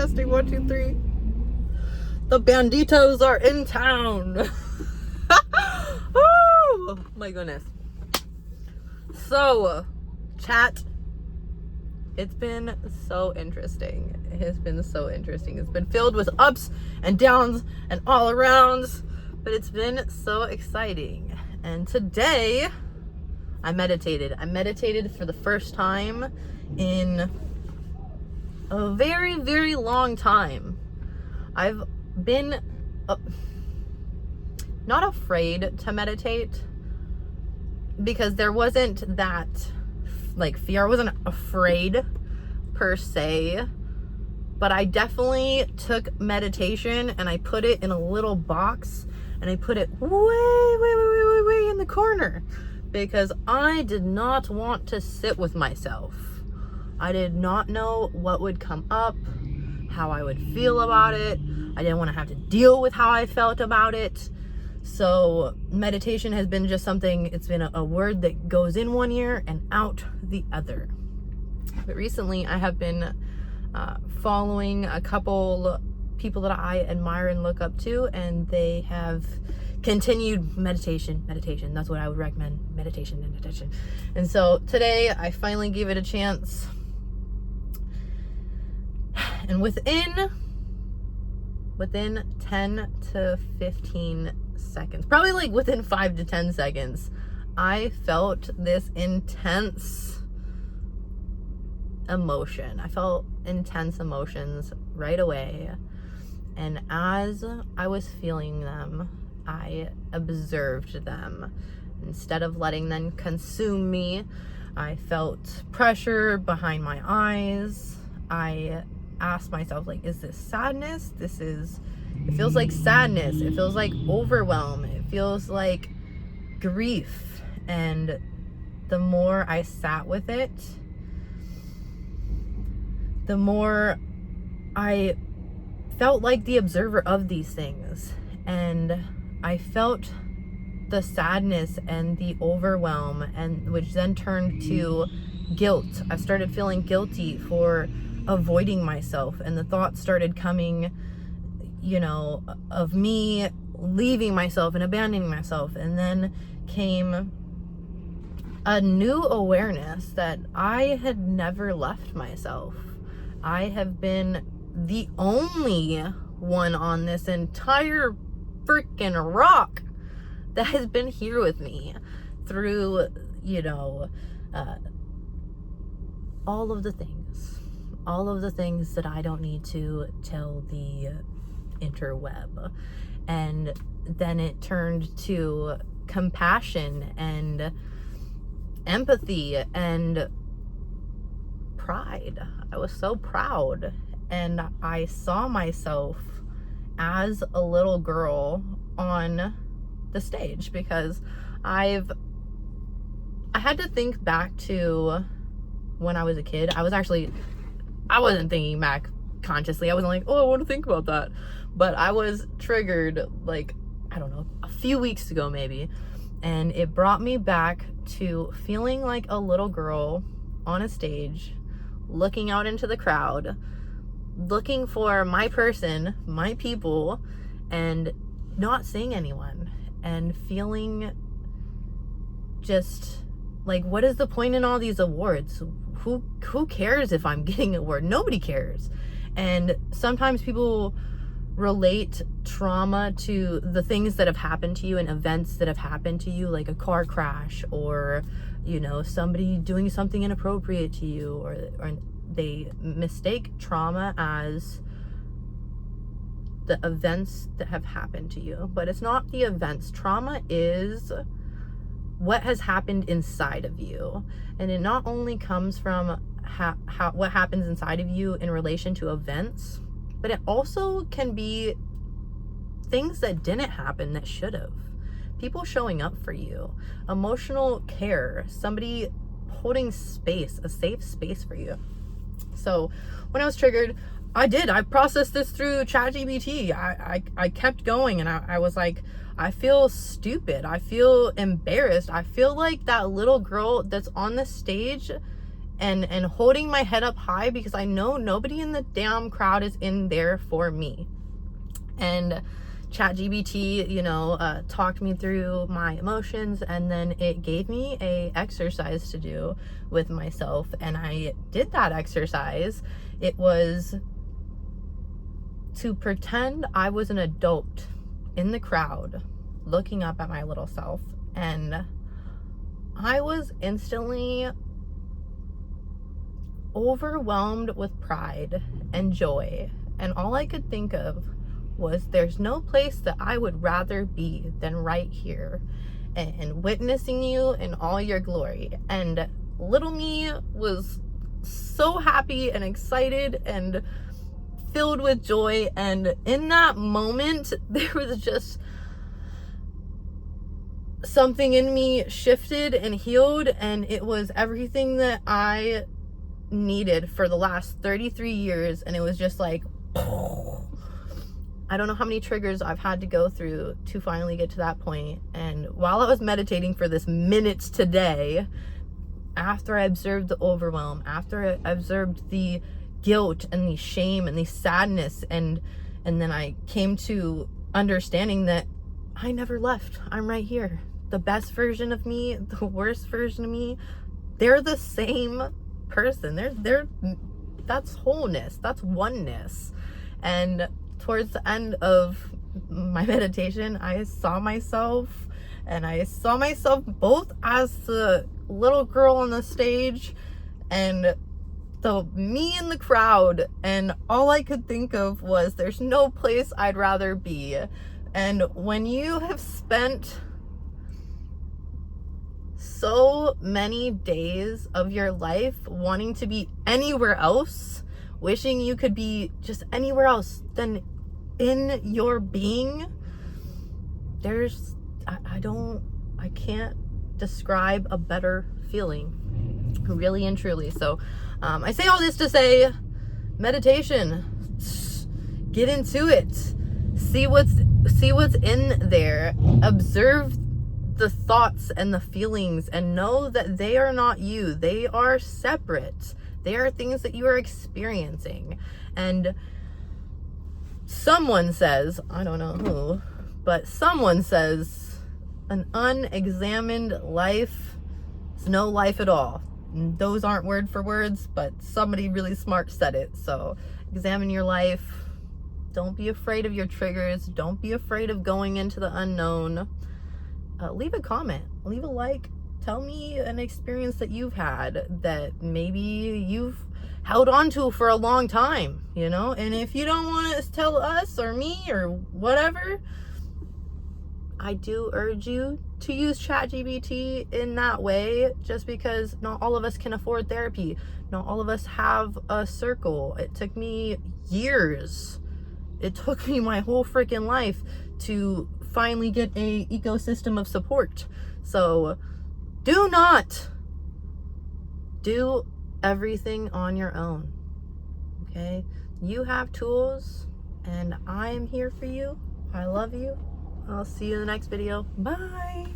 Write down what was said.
Testing 1, 2, 3. The banditos are in town. Oh my goodness. So, chat. It's been so interesting. It has been so interesting. It's been filled with ups and downs and all arounds, but it's been so exciting. And today, I meditated. I meditated for the first time in a very, very long time. I've been not afraid to meditate because there wasn't that fear. I wasn't afraid per se, but I definitely took meditation and I put it in a little box and I put it way in the corner because I did not want to sit with myself. I did not know what would come up, how I would feel about it. I didn't want to have to deal with how I felt about it. So meditation has been just something, it's been a word that goes in one ear and out the other. But recently I have been following a couple people that I admire and look up to, and they have continued meditation. That's what I would recommend, meditation. And so today I finally gave it a chance. And within 10 to 15 seconds, probably within 5 to 10 seconds, I felt this intense emotion. I felt intense emotions right away. And as I was feeling them, I observed them. Instead of letting them consume me, I felt pressure behind my eyes. I asked myself, is this sadness? It feels like sadness. It feels like overwhelm. It feels like grief. And the more I sat with it, the more I felt like the observer of these things. And I felt the sadness and the overwhelm, and which then turned to guilt. I started feeling guilty for avoiding myself, and the thoughts started coming, of me leaving myself and abandoning myself. And then came a new awareness that I had never left myself. I have been the only one on this entire freaking rock that has been here with me through, all of the things that I don't need to tell the interweb. And then it turned to compassion and empathy and pride. I was so proud, and I saw myself as a little girl on the stage, because I had to think back to when I was a kid. I wasn't thinking back consciously. I wasn't like, oh, I want to think about that. But I was triggered, I don't know, a few weeks ago maybe. And it brought me back to feeling like a little girl on a stage, looking out into the crowd, looking for my person, my people, and not seeing anyone. And feeling just what is the point in all these awards? Who cares if I'm getting an award? Nobody cares. And sometimes people relate trauma to the things that have happened to you and events that have happened to you, like a car crash, or somebody doing something inappropriate to you, or they mistake trauma as the events that have happened to you. But it's not the events. Trauma is what has happened inside of you. And it not only comes from what happens inside of you in relation to events, but it also can be things that didn't happen that should have. People showing up for you, emotional care, somebody holding space, a safe space for you. So when I was triggered, I processed this through ChatGPT. I kept going, and I was like, I feel stupid. I feel embarrassed. I feel like that little girl that's on the stage and holding my head up high, because I know nobody in the damn crowd is in there for me. And ChatGPT, talked me through my emotions, and then it gave me a exercise to do with myself, and I did that exercise. It was to pretend I was an adult in the crowd looking up at my little self, and I was instantly overwhelmed with pride and joy, and all I could think of was, there's no place that I would rather be than right here and witnessing you in all your glory. And little me was so happy and excited and filled with joy, and in that moment there was just something in me shifted and healed, and it was everything that I needed for the last 33 years. And it was just like, I don't know how many triggers I've had to go through to finally get to that point. And while I was meditating for this minutes today, after I observed the overwhelm, after I observed the guilt and the shame and the sadness, and then I came to understanding that I never left. I'm right here. The best version of me, the worst version of me, they're the same person. That's wholeness. That's oneness. And towards the end of my meditation, I saw myself both as the little girl on the stage and the me in the crowd, and all I could think of was, there's no place I'd rather be. And when you have spent so many days of your life wanting to be anywhere else, wishing you could be just anywhere else than in your being, I can't describe a better feeling, really and truly. So I say all this to say, meditation, get into it, see what's in there, observe the thoughts and the feelings, and know that they are not you. They are separate. They are things that you are experiencing. And someone says, I don't know who, but someone says, an unexamined life is no life at all. And those aren't word for words, but somebody really smart said it. So examine your life. Don't be afraid of your triggers. Don't be afraid of going into the unknown. Leave a comment, leave a like, tell me an experience that you've had that maybe you've held on to for a long time, and if you don't want to tell us or me or whatever, I do urge you to use ChatGPT in that way, just because not all of us can afford therapy. Not all of us have a circle. It took me years. It took me my whole freaking life to finally get a ecosystem of support. So do not do everything on your own. Okay? You have tools, and I am here for you. I love you. I'll see you in the next video. Bye.